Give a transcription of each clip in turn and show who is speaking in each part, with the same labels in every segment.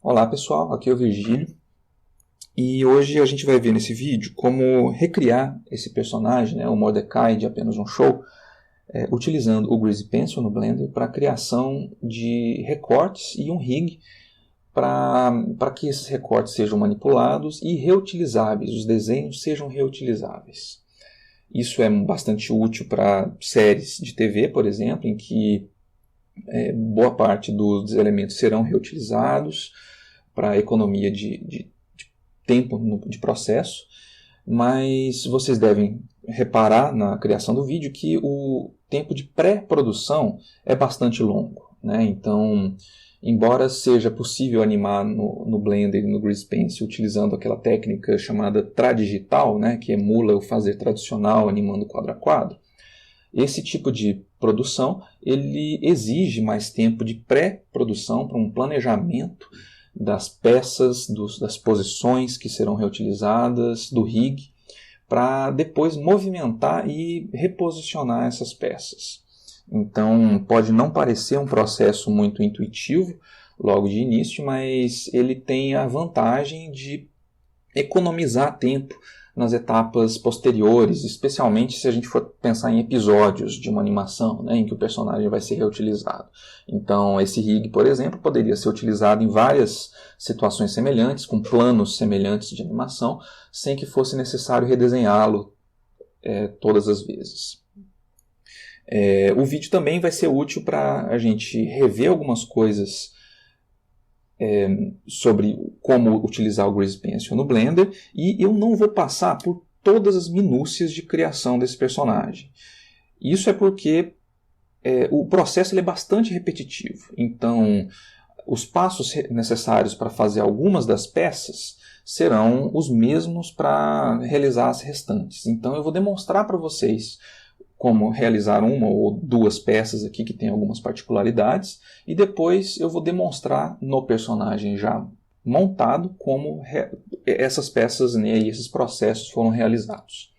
Speaker 1: Olá pessoal, aqui é o Virgílio e hoje a gente vai ver nesse vídeo como recriar esse personagem, o Mordecai de Apenas um Show, utilizando o Greasy Pencil no Blender para a criação de recortes e um rig para que esses recortes sejam manipulados e reutilizáveis, os desenhos sejam reutilizáveis. Isso é bastante útil para séries de TV, por exemplo, em que boa parte dos elementos serão reutilizados para economia de tempo de processo, mas vocês devem reparar na criação do vídeo que o tempo de pré-produção é bastante longo, Então, embora seja possível animar no Blender e no Grease Pencil utilizando aquela técnica chamada tradigital, que emula o fazer tradicional animando quadro a quadro, esse tipo de produção ele exige mais tempo de pré-produção para um planejamento das peças, das posições que serão reutilizadas, do rig, para depois movimentar e reposicionar essas peças. Então pode não parecer um processo muito intuitivo logo de início, mas ele tem a vantagem de economizar tempo nas etapas posteriores, especialmente se a gente for pensar em episódios de uma animação, em que o personagem vai ser reutilizado. Então, esse rig, por exemplo, poderia ser utilizado em várias situações semelhantes, com planos semelhantes de animação, sem que fosse necessário redesenhá-lo todas as vezes. O vídeo também vai ser útil para a gente rever algumas coisas sobre como utilizar o Grease Pencil no Blender, e eu não vou passar por todas as minúcias de criação desse personagem. Isso é porque o processo é bastante repetitivo, então os passos necessários para fazer algumas das peças serão os mesmos para realizar as restantes. Então eu vou demonstrar para vocês como realizar uma ou duas peças aqui que tem algumas particularidades, e depois eu vou demonstrar no personagem já montado como essas peças e esses processos foram realizados.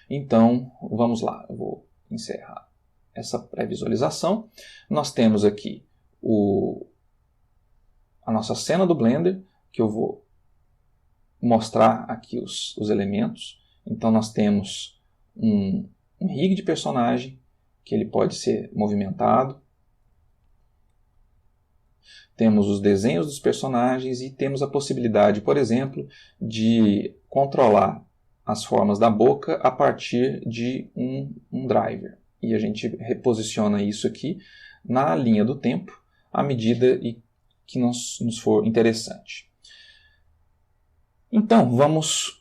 Speaker 1: Então, vamos lá, eu vou encerrar essa pré-visualização. Nós temos aqui a nossa cena do Blender, que eu vou mostrar aqui os elementos. Então nós temos um rig de personagem, que ele pode ser movimentado. Temos os desenhos dos personagens e temos a possibilidade, por exemplo, de controlar as formas da boca a partir de um driver. E a gente reposiciona isso aqui na linha do tempo, à medida que nos for interessante. Então, vamos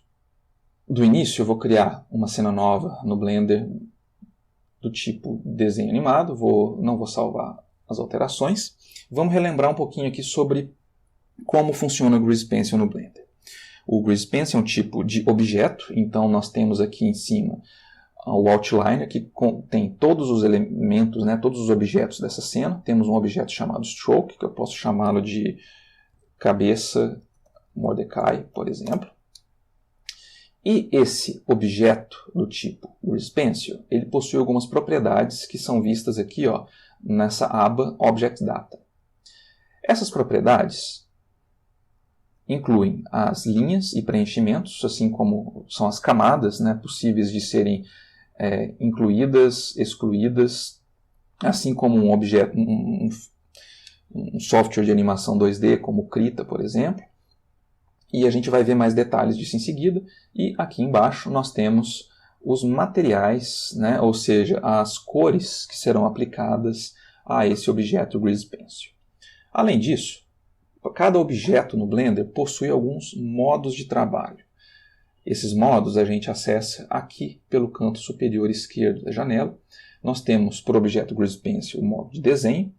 Speaker 1: do início. Eu vou criar uma cena nova no Blender do tipo desenho animado, não vou salvar as alterações. Vamos relembrar um pouquinho aqui sobre como funciona o Grease Pencil no Blender. O Grease Pencil é um tipo de objeto, então nós temos aqui em cima o outliner, que contém todos os elementos, todos os objetos dessa cena. Temos um objeto chamado stroke, que eu posso chamá-lo de cabeça Mordecai, por exemplo. E esse objeto do tipo Grease Pencil, ele possui algumas propriedades que são vistas aqui nessa aba Object Data. Essas propriedades incluem as linhas e preenchimentos, assim como são as camadas possíveis de serem incluídas, excluídas, assim como um objeto, um software de animação 2D como o Krita, por exemplo. E a gente vai ver mais detalhes disso em seguida. E aqui embaixo nós temos os materiais, ou seja, as cores que serão aplicadas a esse objeto Grease Pencil. Além disso, cada objeto no Blender possui alguns modos de trabalho. Esses modos a gente acessa aqui pelo canto superior esquerdo da janela. Nós temos, por objeto Grease Pencil, o modo de desenho.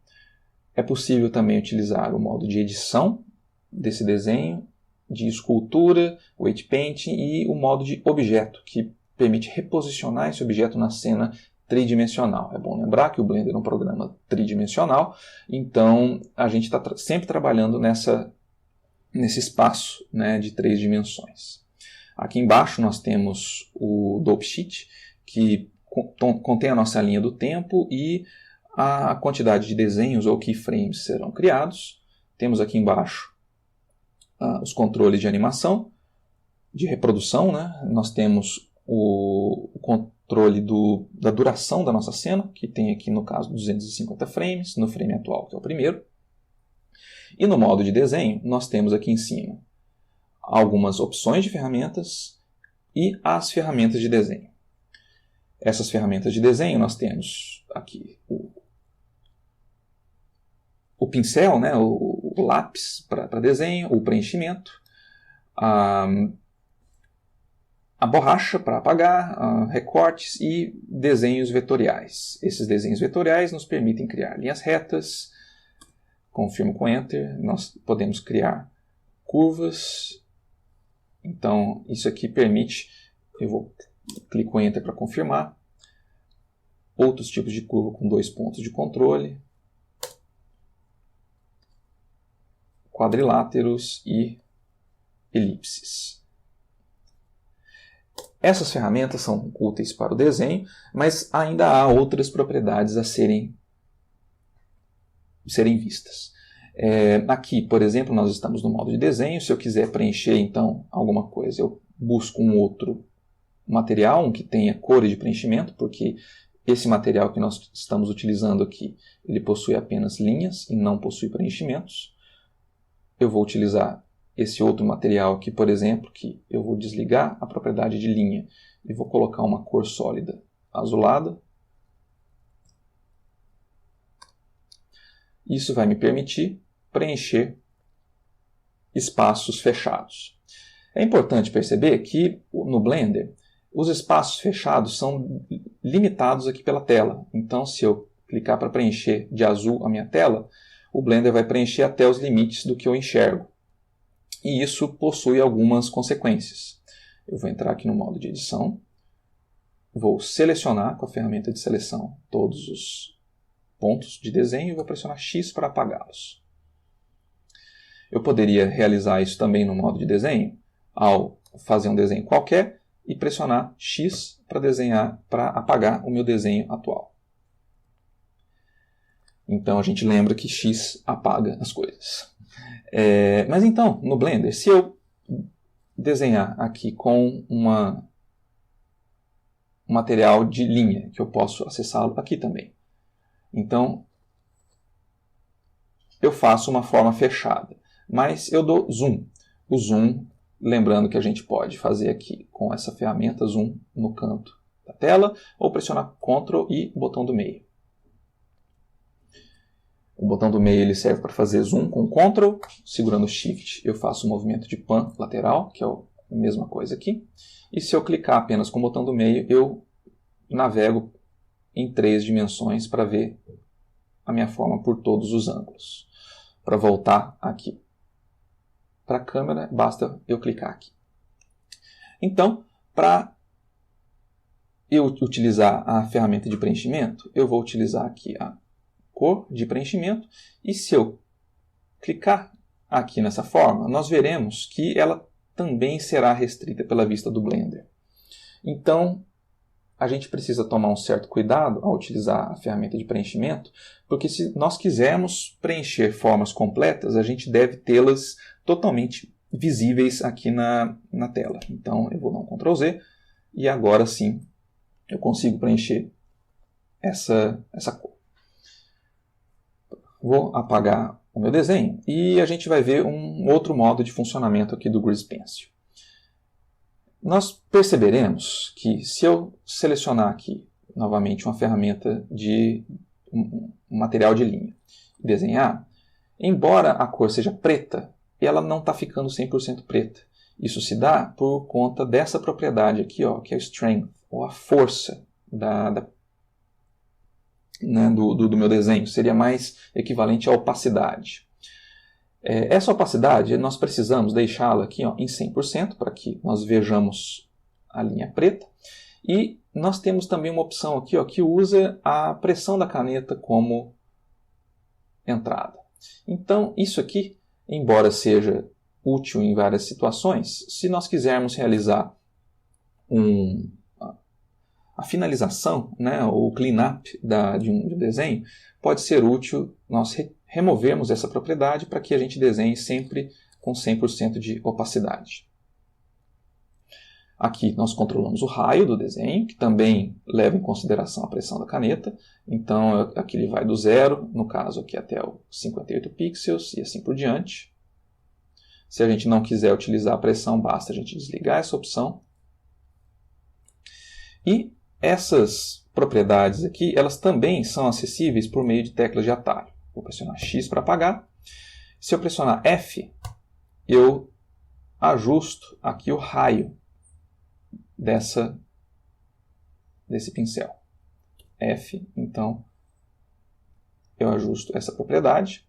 Speaker 1: É possível também utilizar o modo de edição desse desenho, de escultura, weight painting, e o modo de objeto, que permite reposicionar esse objeto na cena tridimensional. É bom lembrar que o Blender é um programa tridimensional, então a gente está sempre trabalhando nesse espaço de 3 dimensões. Aqui embaixo nós temos o Dope Sheet, que contém a nossa linha do tempo e a quantidade de desenhos ou keyframes serão criados. Temos aqui embaixo os controles de animação, de reprodução, né? Nós temos o controle da duração da nossa cena, que tem aqui no caso 250 frames, no frame atual, que é o primeiro. E no modo de desenho, nós temos aqui em cima algumas opções de ferramentas e as ferramentas de desenho. Essas ferramentas de desenho nós temos aqui o pincel, né, o lápis para desenho, o preenchimento, a borracha para apagar, recortes e desenhos vetoriais. Esses desenhos vetoriais nos permitem criar linhas retas. Confirmo com Enter, nós podemos criar curvas. Então, isso aqui permite, clico em Enter para confirmar, outros tipos de curva com 2 pontos de controle, quadriláteros e elipses. Essas ferramentas são úteis para o desenho, mas ainda há outras propriedades a serem vistas. Aqui, por exemplo, nós estamos no modo de desenho. Se eu quiser preencher então alguma coisa, eu busco um outro material, um que tenha cores de preenchimento, porque esse material que nós estamos utilizando aqui, ele possui apenas linhas e não possui preenchimentos. Eu vou utilizar esse outro material aqui, por exemplo, que eu vou desligar a propriedade de linha e vou colocar uma cor sólida azulada. Isso vai me permitir preencher espaços fechados. É importante perceber que no Blender os espaços fechados são limitados aqui pela tela. Então, se eu clicar para preencher de azul a minha tela, o Blender vai preencher até os limites do que eu enxergo. E isso possui algumas consequências. Eu vou entrar aqui no modo de edição, vou selecionar com a ferramenta de seleção todos os pontos de desenho e vou pressionar X para apagá-los. Eu poderia realizar isso também no modo de desenho, ao fazer um desenho qualquer e pressionar X para apagar o meu desenho atual. Então a gente lembra que X apaga as coisas. Mas então, no Blender, se eu desenhar aqui com um material de linha, que eu posso acessá-lo aqui também. Então, eu faço uma forma fechada, mas eu dou zoom. O zoom, lembrando que a gente pode fazer aqui com essa ferramenta zoom no canto da tela, ou pressionar Ctrl e botão do meio. O botão do meio ele serve para fazer zoom com Ctrl, segurando Shift eu faço um movimento de pan lateral, que é a mesma coisa aqui. E se eu clicar apenas com o botão do meio, eu navego em 3 dimensões para ver a minha forma por todos os ângulos. Para voltar aqui para a câmera, basta eu clicar aqui. Então, para eu utilizar a ferramenta de preenchimento, eu vou utilizar aqui a cor de preenchimento, e se eu clicar aqui nessa forma, nós veremos que ela também será restrita pela vista do Blender. Então, a gente precisa tomar um certo cuidado ao utilizar a ferramenta de preenchimento, porque se nós quisermos preencher formas completas, a gente deve tê-las totalmente visíveis aqui na tela. Então, eu vou dar um Ctrl Z, e agora sim eu consigo preencher essa cor. Vou apagar o meu desenho e a gente vai ver um outro modo de funcionamento aqui do Grease Pencil. Nós perceberemos que se eu selecionar aqui novamente uma ferramenta de um material de linha e desenhar, embora a cor seja preta, ela não está ficando 100% preta. Isso se dá por conta dessa propriedade aqui, ó, que é o strength, ou a força do meu desenho. Seria mais equivalente à opacidade. Essa opacidade, nós precisamos deixá-la aqui ó, em 100% para que nós vejamos a linha preta. E nós temos também uma opção aqui ó, que usa a pressão da caneta como entrada. Então, isso aqui, embora seja útil em várias situações, se nós quisermos realizar a finalização, né, o clean-up de um desenho, pode ser útil nós removermos essa propriedade para que a gente desenhe sempre com 100% de opacidade. Aqui nós controlamos o raio do desenho, que também leva em consideração a pressão da caneta. Então aqui ele vai do 0, no caso aqui até os 58 pixels e assim por diante. Se a gente não quiser utilizar a pressão, basta a gente desligar essa opção. E essas propriedades aqui, elas também são acessíveis por meio de teclas de atalho. Vou pressionar X para apagar. Se eu pressionar F, eu ajusto aqui o raio desse pincel. F, então, eu ajusto essa propriedade.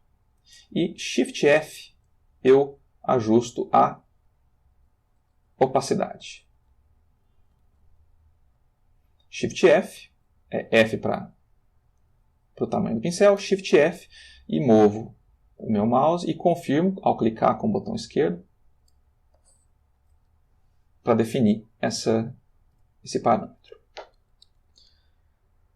Speaker 1: E Shift F, eu ajusto a opacidade. Shift F, F para o tamanho do pincel, Shift F, e movo o meu mouse e confirmo ao clicar com o botão esquerdo para definir esse parâmetro.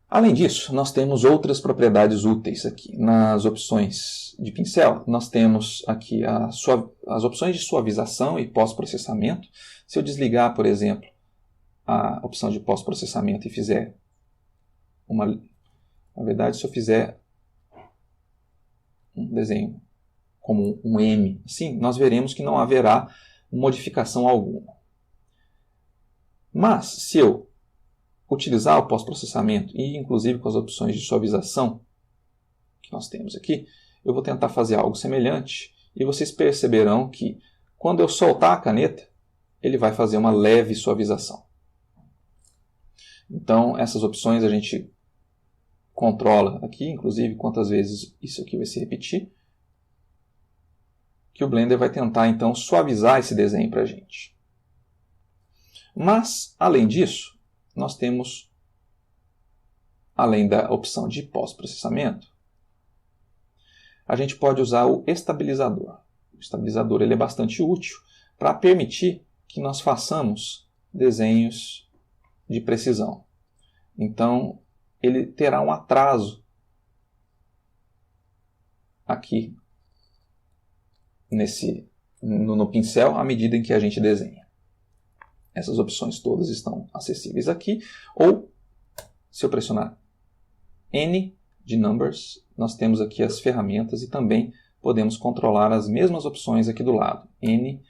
Speaker 1: Além disso, nós temos outras propriedades úteis aqui. Nas opções de pincel, nós temos aqui as opções de suavização e pós-processamento. Se eu desligar, por exemplo, a opção de pós-processamento e fizer na verdade, se eu fizer um desenho como um M, assim, nós veremos que não haverá modificação alguma. Mas, se eu utilizar o pós-processamento e inclusive com as opções de suavização que nós temos aqui, eu vou tentar fazer algo semelhante e vocês perceberão que quando eu soltar a caneta, ele vai fazer uma leve suavização. Então, essas opções a gente controla aqui, inclusive quantas vezes isso aqui vai se repetir, que o Blender vai tentar então suavizar esse desenho para a gente. Mas, além disso, nós temos, além da opção de pós-processamento, a gente pode usar o estabilizador. O estabilizador ele é bastante útil para permitir que nós façamos desenhos de precisão. Então, ele terá um atraso aqui no pincel à medida em que a gente desenha. Essas opções todas estão acessíveis aqui. Ou, se eu pressionar N de Numbers, nós temos aqui as ferramentas e também podemos controlar as mesmas opções aqui do lado. N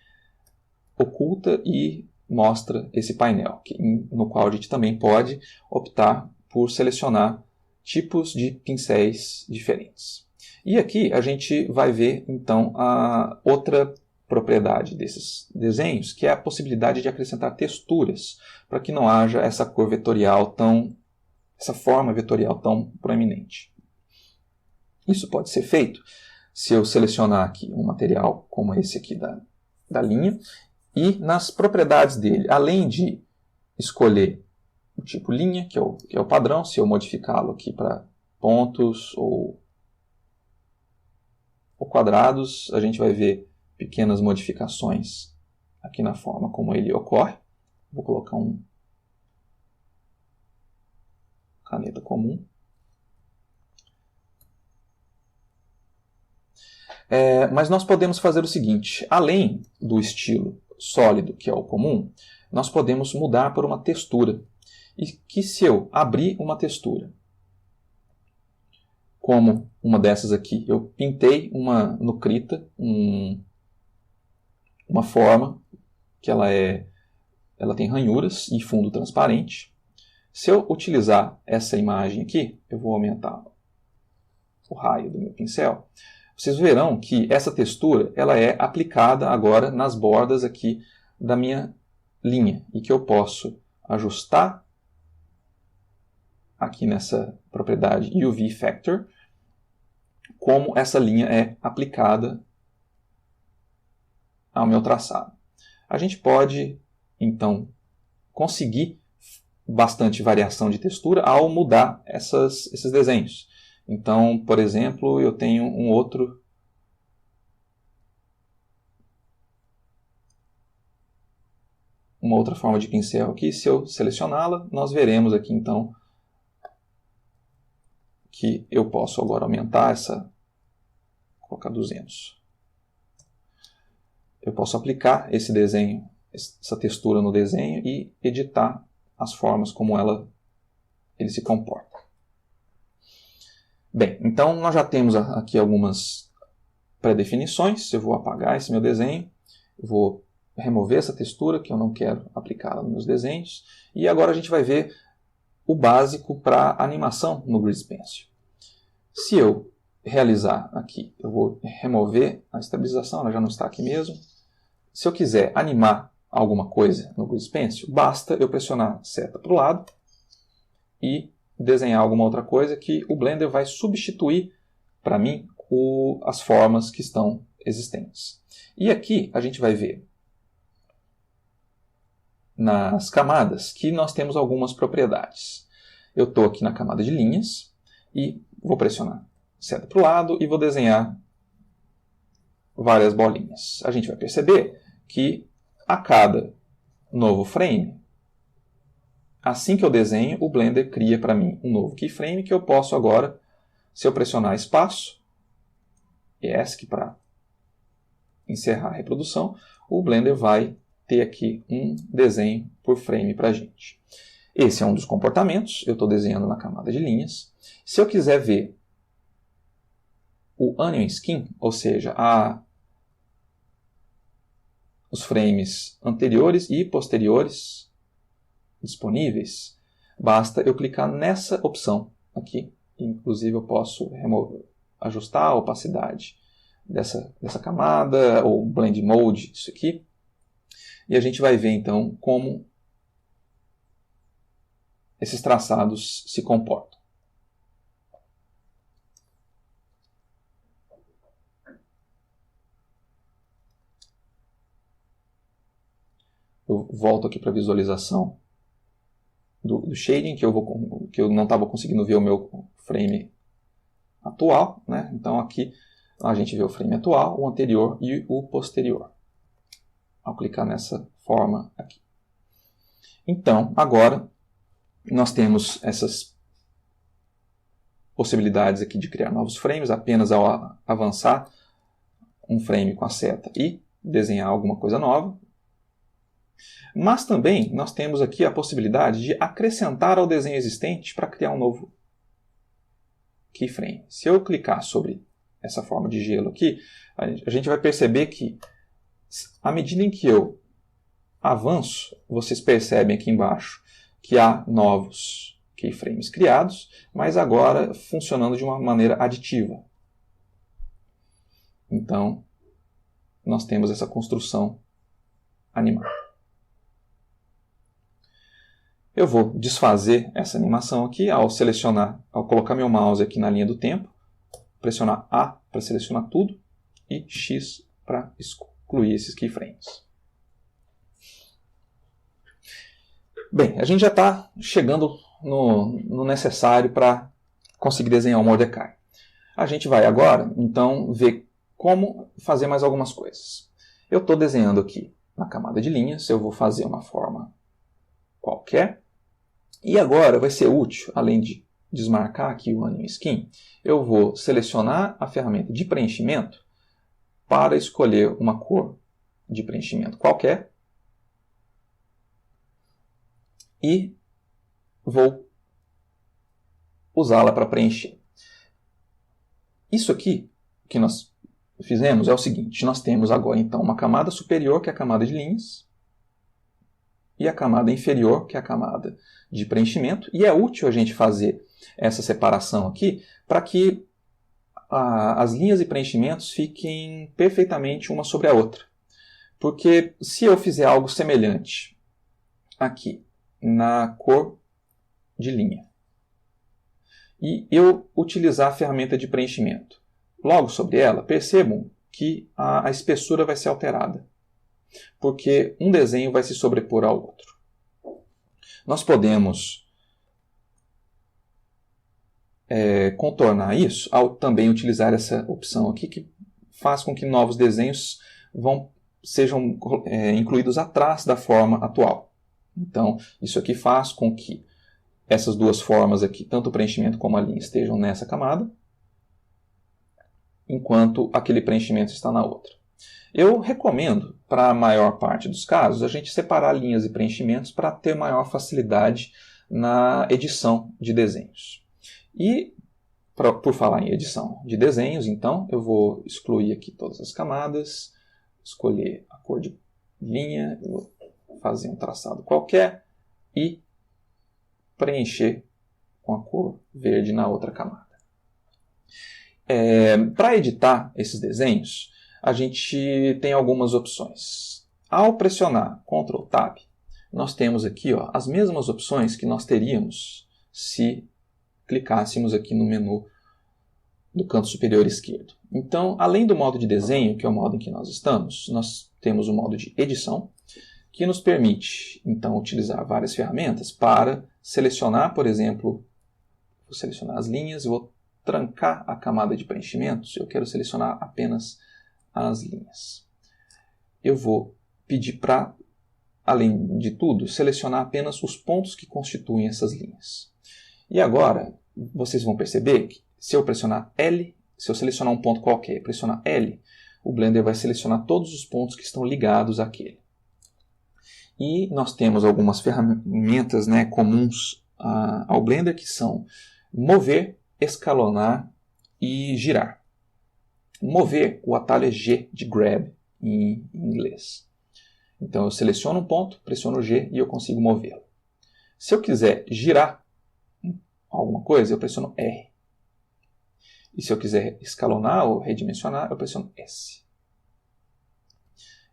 Speaker 1: oculta e mostra esse painel, no qual a gente também pode optar por selecionar tipos de pincéis diferentes. E aqui a gente vai ver então a outra propriedade desses desenhos, que é a possibilidade de acrescentar texturas, para que não haja essa cor vetorial essa forma vetorial tão proeminente. Isso pode ser feito se eu selecionar aqui um material como esse aqui da linha, e nas propriedades dele, além de escolher o tipo linha, que é o padrão, se eu modificá-lo aqui para pontos ou quadrados, a gente vai ver pequenas modificações aqui na forma como ele ocorre. Vou colocar uma caneta comum. Mas nós podemos fazer o seguinte, além do estilo sólido, que é o comum, nós podemos mudar por uma textura. E que se eu abrir uma textura, como uma dessas aqui, eu pintei no Krita uma forma que ela tem ranhuras e fundo transparente. Se eu utilizar essa imagem aqui, eu vou aumentar o raio do meu pincel, vocês verão que essa textura ela é aplicada agora nas bordas aqui da minha linha e que eu posso ajustar aqui nessa propriedade UV Factor como essa linha é aplicada ao meu traçado. A gente pode então conseguir bastante variação de textura ao mudar esses desenhos. Então, por exemplo, eu tenho uma outra forma de pincel aqui. Se eu selecioná-la, nós veremos aqui então que eu posso agora aumentar colocar 200. eu posso aplicar esse desenho, essa textura no desenho e editar as formas como ele se comporta. Bem, então nós já temos aqui algumas pré-definições. Eu vou apagar esse meu desenho, vou remover essa textura que eu não quero aplicá-la nos meus desenhos, e agora a gente vai ver o básico para animação no Grease Pencil. Se eu realizar aqui, eu vou remover a estabilização, ela já não está aqui mesmo. Se eu quiser animar alguma coisa no Grease Pencil, basta eu pressionar a seta para o lado e desenhar alguma outra coisa que o Blender vai substituir para mim as formas que estão existentes. E aqui a gente vai ver nas camadas que nós temos algumas propriedades. Eu estou aqui na camada de linhas e vou pressionar a seta para o lado e vou desenhar várias bolinhas. A gente vai perceber que a cada novo frame, assim que eu desenho, o Blender cria para mim um novo keyframe que eu posso agora, se eu pressionar espaço, ESC para encerrar a reprodução, o Blender vai ter aqui um desenho por frame para a gente. Esse é um dos comportamentos, eu estou desenhando na camada de linhas. Se eu quiser ver o Onion Skin, ou seja, os frames anteriores e posteriores disponíveis, basta eu clicar nessa opção aqui. Inclusive eu posso ajustar a opacidade dessa camada, ou Blend Mode, isso aqui. E a gente vai ver então como esses traçados se comportam. Eu volto aqui para a visualização do shading, que eu não estava conseguindo ver o meu frame atual, né? Então aqui a gente vê o frame atual, o anterior e o posterior, ao clicar nessa forma aqui. Então, agora nós temos essas possibilidades aqui de criar novos frames, apenas ao avançar um frame com a seta e desenhar alguma coisa nova. Mas também nós temos aqui a possibilidade de acrescentar ao desenho existente para criar um novo keyframe. Se eu clicar sobre essa forma de gelo aqui, a gente vai perceber que, à medida em que eu avanço, vocês percebem aqui embaixo que há novos keyframes criados, mas agora funcionando de uma maneira aditiva. Então, nós temos essa construção animada. Eu vou desfazer essa animação aqui ao colocar meu mouse aqui na linha do tempo, pressionar A para selecionar tudo e X para excluir esses keyframes. Bem, a gente já está chegando no necessário para conseguir desenhar o Mordecai. A gente vai agora, então, ver como fazer mais algumas coisas. Eu estou desenhando aqui na camada de linhas, eu vou fazer uma forma qualquer. E agora vai ser útil, além de desmarcar aqui o Onion Skin, eu vou selecionar a ferramenta de preenchimento para escolher uma cor de preenchimento qualquer. E vou usá-la para preencher. Isso aqui que nós fizemos é o seguinte: nós temos agora então uma camada superior, que é a camada de linhas, e a camada inferior, que é a camada de preenchimento, e é útil a gente fazer essa separação aqui para que as linhas e preenchimentos fiquem perfeitamente uma sobre a outra. Porque se eu fizer algo semelhante aqui na cor de linha e eu utilizar a ferramenta de preenchimento logo sobre ela, percebam que a espessura vai ser alterada, porque um desenho vai se sobrepor ao outro. Nós podemos contornar isso ao também utilizar essa opção aqui, que faz com que novos desenhos sejam incluídos atrás da forma atual. Então, isso aqui faz com que essas duas formas aqui, tanto o preenchimento como a linha, estejam nessa camada, enquanto aquele preenchimento está na outra. Eu recomendo, para a maior parte dos casos, a gente separar linhas e preenchimentos para ter maior facilidade na edição de desenhos. E, por falar em edição de desenhos, então, eu vou excluir aqui todas as camadas, escolher a cor de linha, vou fazer um traçado qualquer e preencher com a cor verde na outra camada. Para editar esses desenhos, a gente tem algumas opções. Ao pressionar Ctrl Tab, nós temos aqui as mesmas opções que nós teríamos se clicássemos aqui no menu do canto superior esquerdo. Então, além do modo de desenho, que é o modo em que nós estamos, nós temos o modo de edição, que nos permite, então, utilizar várias ferramentas para selecionar, por exemplo, vou selecionar as linhas, vou trancar a camada de preenchimentos, eu quero selecionar apenas as linhas. Eu vou pedir para, além de tudo, selecionar apenas os pontos que constituem essas linhas. E agora, vocês vão perceber que se eu pressionar L, se eu selecionar um ponto qualquer e pressionar L, o Blender vai selecionar todos os pontos que estão ligados àquele. E nós temos algumas ferramentas, comuns ao Blender, que são mover, escalonar e girar. Mover, o atalho é G de grab em inglês. Então eu seleciono um ponto, pressiono G e eu consigo movê-lo. Se eu quiser girar alguma coisa, eu pressiono R. E se eu quiser escalonar ou redimensionar, eu pressiono S.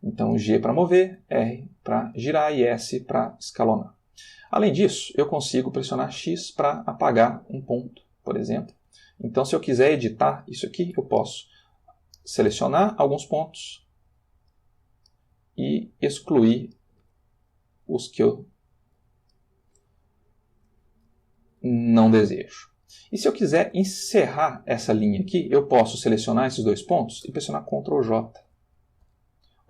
Speaker 1: Então G para mover, R para girar e S para escalonar. Além disso, eu consigo pressionar X para apagar um ponto, por exemplo. Então se eu quiser editar isso aqui, eu posso selecionar alguns pontos e excluir os que eu não desejo. E se eu quiser encerrar essa linha aqui, eu posso selecionar esses dois pontos e pressionar Ctrl J.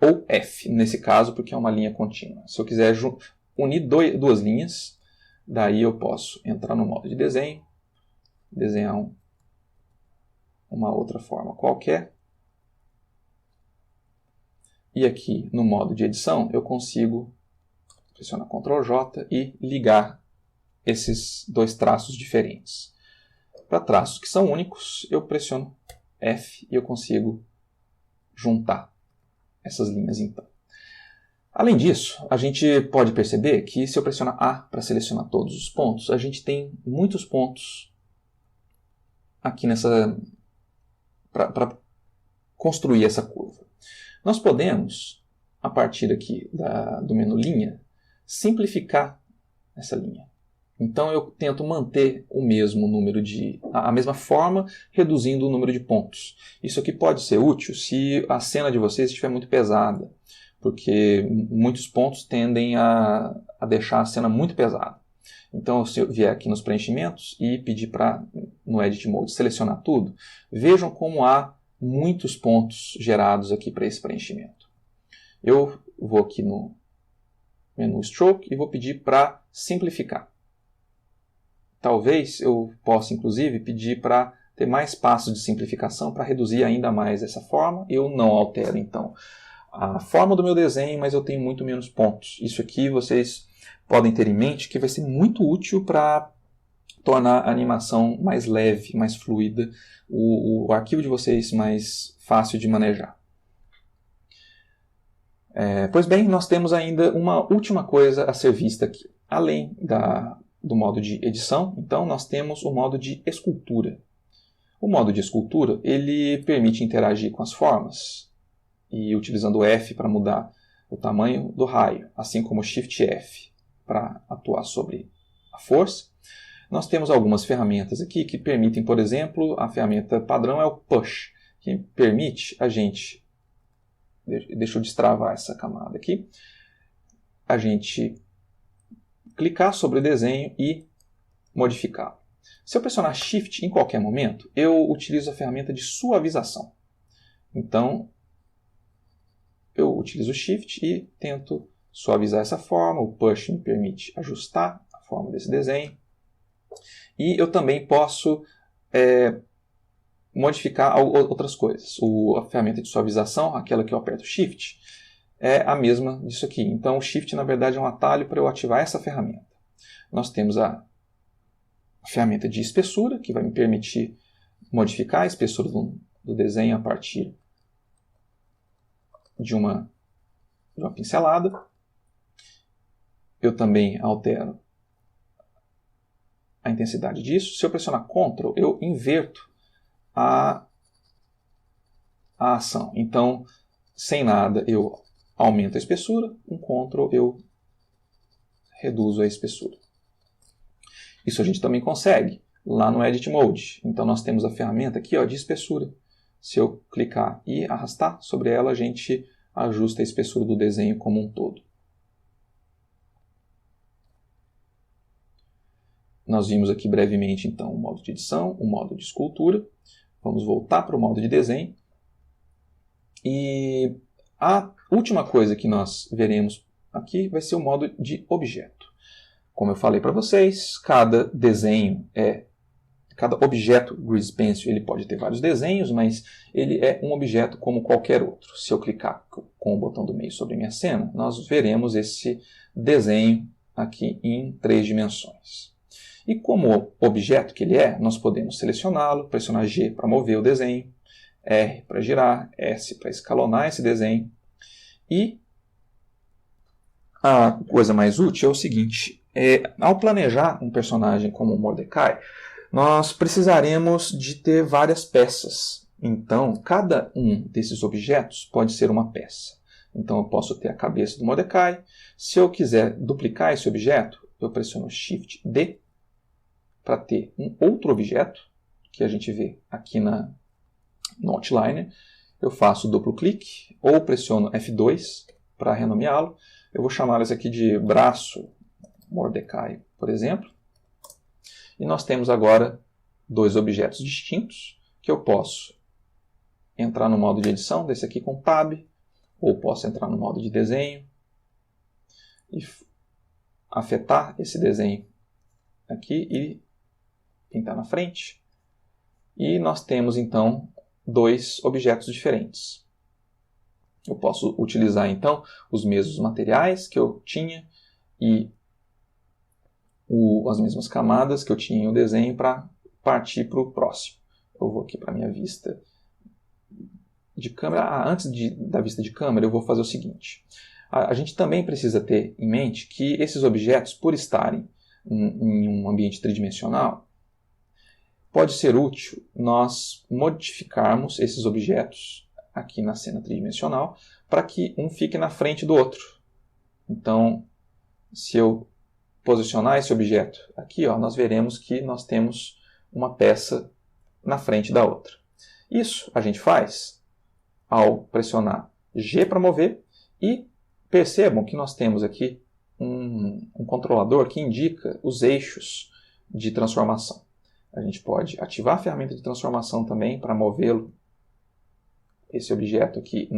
Speaker 1: Ou F, nesse caso, porque é uma linha contínua. Se eu quiser unir duas linhas, daí eu posso entrar no modo de desenho, desenhar uma outra forma qualquer. E aqui no modo de edição eu consigo pressionar Ctrl J e ligar esses dois traços diferentes. Para traços que são únicos, eu pressiono F e eu consigo juntar essas linhas então. Além disso, a gente pode perceber que se eu pressionar A para selecionar todos os pontos, a gente tem muitos pontos aqui para construir essa curva. Nós podemos, a partir aqui do menu linha, simplificar essa linha. Então eu tento manter o mesmo número a mesma forma, reduzindo o número de pontos. Isso aqui pode ser útil se a cena de vocês estiver muito pesada, porque muitos pontos tendem a deixar a cena muito pesada. Então, se eu vier aqui nos preenchimentos e pedir para, no Edit Mode, selecionar tudo, vejam como há muitos pontos gerados aqui para esse preenchimento. Eu vou aqui no menu Stroke e vou pedir para simplificar. Talvez eu possa, inclusive, pedir para ter mais passos de simplificação para reduzir ainda mais essa forma. Eu não altero, então, a forma do meu desenho, mas eu tenho muito menos pontos. Isso aqui vocês podem ter em mente que vai ser muito útil para tornar a animação mais leve, mais fluida, o arquivo de vocês mais fácil de manejar. Pois bem, nós temos ainda uma última coisa a ser vista aqui. Além do modo de edição, então nós temos o modo de escultura. O modo de escultura ele permite interagir com as formas, e utilizando o F para mudar o tamanho do raio, assim como o Shift F para atuar sobre a força. Nós temos algumas ferramentas aqui que permitem, por exemplo, a ferramenta padrão é o Push, que permite a gente, deixa eu destravar essa camada aqui, a gente clicar sobre o desenho e modificá-lo. Se eu pressionar Shift em qualquer momento, eu utilizo a ferramenta de suavização. Então, eu utilizo o Shift e tento suavizar essa forma. O Push me permite ajustar a forma desse desenho. E eu também posso modificar outras coisas. A ferramenta de suavização, aquela que eu aperto Shift, é a mesma disso aqui. Então o Shift, na verdade, é um atalho para eu ativar essa ferramenta. Nós temos a ferramenta de espessura, que vai me permitir modificar a espessura do desenho a partir de uma pincelada. Eu também altero a intensidade disso. Se eu pressionar Ctrl, eu inverto a ação. Então, sem nada, eu aumento a espessura, com Ctrl eu reduzo a espessura. Isso a gente também consegue lá no Edit Mode. Então nós temos a ferramenta aqui, ó, de espessura. Se eu clicar e arrastar sobre ela, a gente ajusta a espessura do desenho como um todo. Nós vimos aqui brevemente então o modo de edição, o modo de escultura. Vamos voltar para o modo de desenho. E a última coisa que nós veremos aqui vai ser o modo de objeto. Como eu falei para vocês, cada objeto Grease Pencil ele pode ter vários desenhos, mas ele é um objeto como qualquer outro. Se eu clicar com o botão do meio sobre minha cena, nós veremos esse desenho aqui em 3 dimensões. E como objeto que ele é, nós podemos selecioná-lo, pressionar G para mover o desenho, R para girar, S para escalonar esse desenho. E a coisa mais útil é o seguinte: ao planejar um personagem como o Mordecai, nós precisaremos de ter várias peças. Então, cada um desses objetos pode ser uma peça. Então, eu posso ter a cabeça do Mordecai. Se eu quiser duplicar esse objeto, eu pressiono Shift D para ter um outro objeto, que a gente vê aqui no Outliner. Eu faço duplo clique ou pressiono F2 para renomeá-lo. Eu vou chamar esse aqui de braço Mordecai, por exemplo. E nós temos agora 2 objetos distintos que eu posso entrar no modo de edição, desse aqui com Tab, ou posso entrar no modo de desenho e afetar esse desenho aqui e pintar na frente. E nós temos então 2 objetos diferentes. Eu posso utilizar então os mesmos materiais que eu tinha e as mesmas camadas que eu tinha no desenho para partir para o próximo. Eu vou aqui para a minha vista de câmera. Antes da vista de câmera, eu vou fazer o seguinte. A gente também precisa ter em mente que esses objetos, por estarem em um ambiente tridimensional, pode ser útil nós modificarmos esses objetos aqui na cena tridimensional para que um fique na frente do outro. Então, se eu posicionar esse objeto aqui, ó, nós veremos que nós temos uma peça na frente da outra. Isso a gente faz ao pressionar G para mover e percebam que nós temos aqui um controlador que indica os eixos de transformação. A gente pode ativar a ferramenta de transformação também para movê-lo, esse objeto aqui,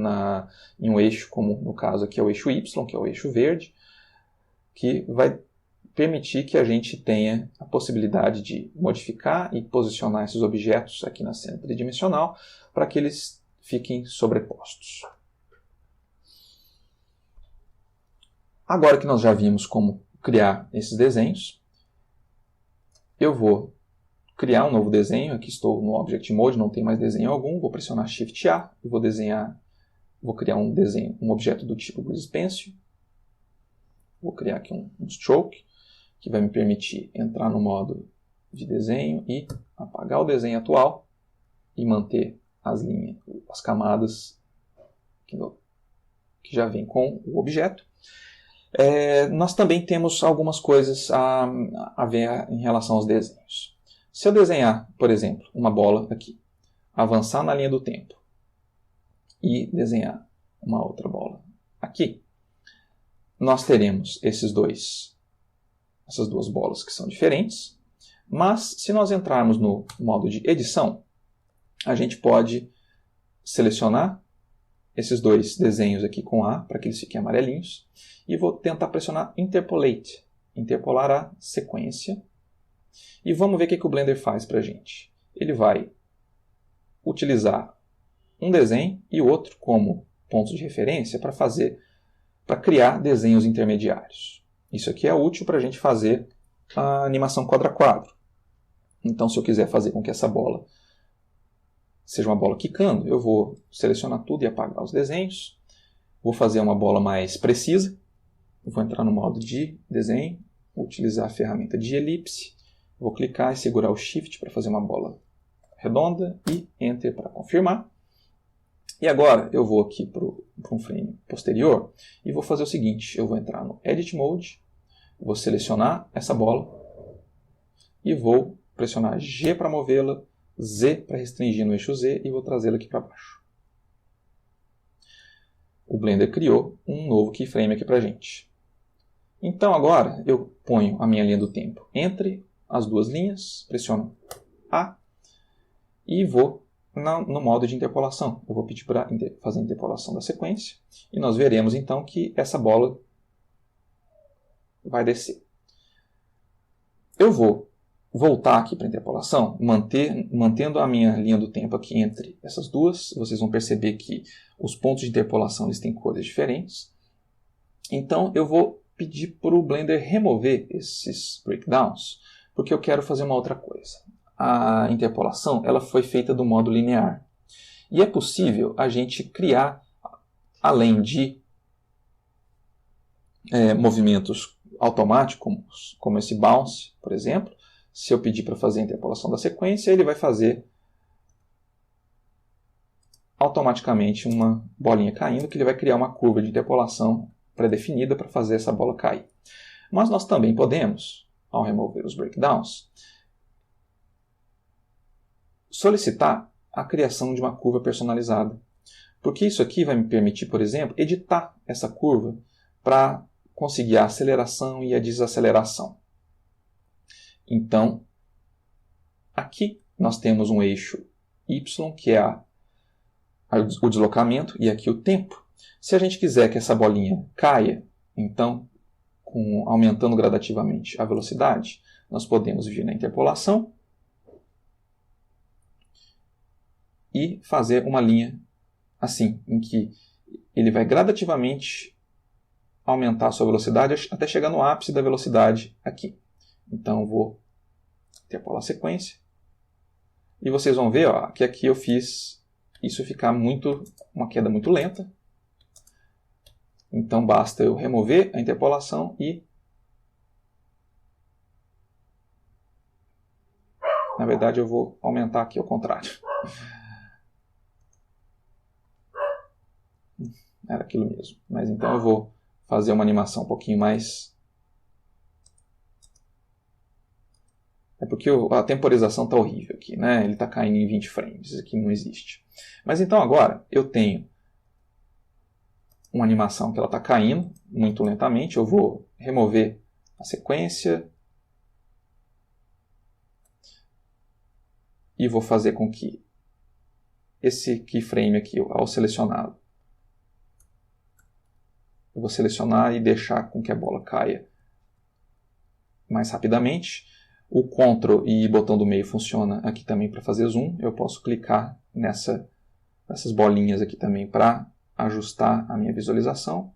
Speaker 1: em um eixo, como no caso aqui é o eixo Y, que é o eixo verde, que vai permitir que a gente tenha a possibilidade de modificar e posicionar esses objetos aqui na cena tridimensional para que eles fiquem sobrepostos. Agora que nós já vimos como criar esses desenhos, eu vou criar um novo desenho. Aqui estou no Object Mode, não tem mais desenho algum. Vou pressionar Shift A e vou criar um desenho, um objeto do tipo Grease Pencil. Vou criar aqui um stroke, que vai me permitir entrar no modo de desenho e apagar o desenho atual e manter as linhas, as camadas que já vem com o objeto. Nós também temos algumas coisas a ver em relação aos desenhos. Se eu desenhar, por exemplo, uma bola aqui, avançar na linha do tempo e desenhar uma outra bola aqui, nós teremos essas 2 bolas que são diferentes, mas se nós entrarmos no modo de edição, a gente pode selecionar esses 2 desenhos aqui com A, para que eles fiquem amarelinhos, e vou tentar pressionar Interpolate, interpolar a sequência, e vamos ver o que o Blender faz para a gente. Ele vai utilizar um desenho e outro como pontos de referência para criar desenhos intermediários. Isso aqui é útil para a gente fazer a animação quadro a quadro. Então, se eu quiser fazer com que essa bola seja uma bola quicando, eu vou selecionar tudo e apagar os desenhos. Vou fazer uma bola mais precisa. Eu vou entrar no modo de desenho, vou utilizar a ferramenta de elipse. Vou clicar e segurar o Shift para fazer uma bola redonda e Enter para confirmar. E agora eu vou aqui para um frame posterior e vou fazer o seguinte. Eu vou entrar no Edit Mode, vou selecionar essa bola e vou pressionar G para movê-la, Z para restringir no eixo Z e vou trazê-la aqui para baixo. O Blender criou um novo keyframe aqui para a gente. Então agora eu ponho a minha linha do tempo entre as duas linhas, pressiono A e vou no modo de interpolação. Eu vou pedir para fazer a interpolação da sequência e nós veremos então que essa bola vai descer. Eu vou voltar aqui para a interpolação, mantendo a minha linha do tempo aqui entre essas duas. Vocês vão perceber que os pontos de interpolação eles têm cores diferentes. Então eu vou pedir para o Blender remover esses breakdowns, porque eu quero fazer uma outra coisa. A interpolação ela foi feita do modo linear. E é possível a gente criar, além de movimentos automáticos, como esse bounce, por exemplo. Se eu pedir para fazer a interpolação da sequência, ele vai fazer automaticamente uma bolinha caindo, que ele vai criar uma curva de interpolação pré-definida para fazer essa bola cair. Mas nós também podemos, ao remover os breakdowns, solicitar a criação de uma curva personalizada. Porque isso aqui vai me permitir, por exemplo, editar essa curva para conseguir a aceleração e a desaceleração. Então, aqui nós temos um eixo Y, que é o deslocamento, e aqui o tempo. Se a gente quiser que essa bolinha caia, então, aumentando gradativamente a velocidade, nós podemos vir na interpolação e fazer uma linha assim, em que ele vai gradativamente aumentar a sua velocidade até chegar no ápice da velocidade aqui. Então eu vou interpolar a sequência e vocês vão ver que aqui eu fiz isso ficar uma queda muito lenta. Então basta eu remover a interpolação e, na verdade, eu vou aumentar aqui ao contrário. Era aquilo mesmo. Mas então eu vou fazer uma animação um pouquinho mais... É porque a temporização está horrível aqui, né? Ele está caindo em 20 frames, isso aqui não existe. Mas então agora eu tenho uma animação que ela está caindo muito lentamente. Eu vou remover a sequência e vou fazer com que esse keyframe aqui, ao selecioná-lo, eu vou selecionar e deixar com que a bola caia mais rapidamente. O Ctrl e botão do meio funciona aqui também para fazer zoom. Eu posso clicar nessas bolinhas aqui também para ajustar a minha visualização.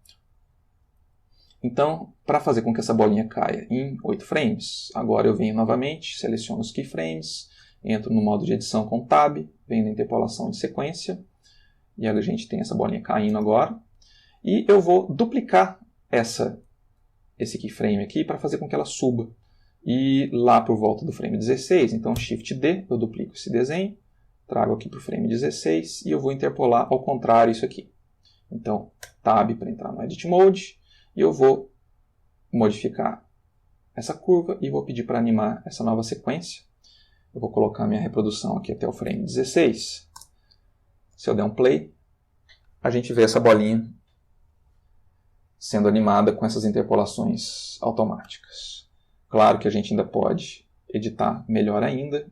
Speaker 1: Então, para fazer com que essa bolinha caia em 8 frames, agora eu venho novamente, seleciono os keyframes, entro no modo de edição com Tab, venho na interpolação de sequência, e a gente tem essa bolinha caindo agora. E eu vou duplicar esse keyframe aqui para fazer com que ela suba. E lá por volta do frame 16, então Shift D, eu duplico esse desenho, trago aqui para o frame 16 e eu vou interpolar ao contrário isso aqui. Então, Tab para entrar no Edit Mode, e eu vou modificar essa curva e vou pedir para animar essa nova sequência. Eu vou colocar minha reprodução aqui até o frame 16. Se eu der um play, a gente vê essa bolinha sendo animada com essas interpolações automáticas. Claro que a gente ainda pode editar melhor ainda.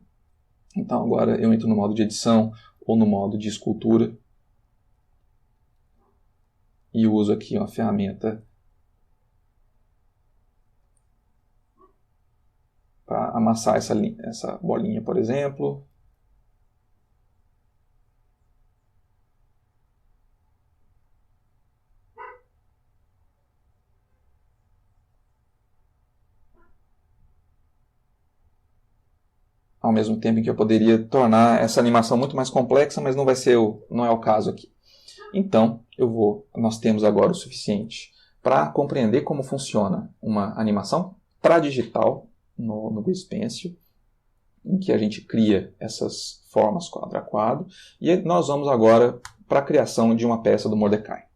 Speaker 1: Então agora eu entro no modo de edição ou no modo de escultura e uso aqui uma ferramenta para amassar essa bolinha, por exemplo. ao mesmo tempo em que eu poderia tornar essa animação muito mais complexa, mas não é o caso aqui. Então, nós temos agora o suficiente para compreender como funciona uma animação para digital no GUI Stencil, em que a gente cria essas formas quadro a quadro, e nós vamos agora para a criação de uma peça do Mordecai.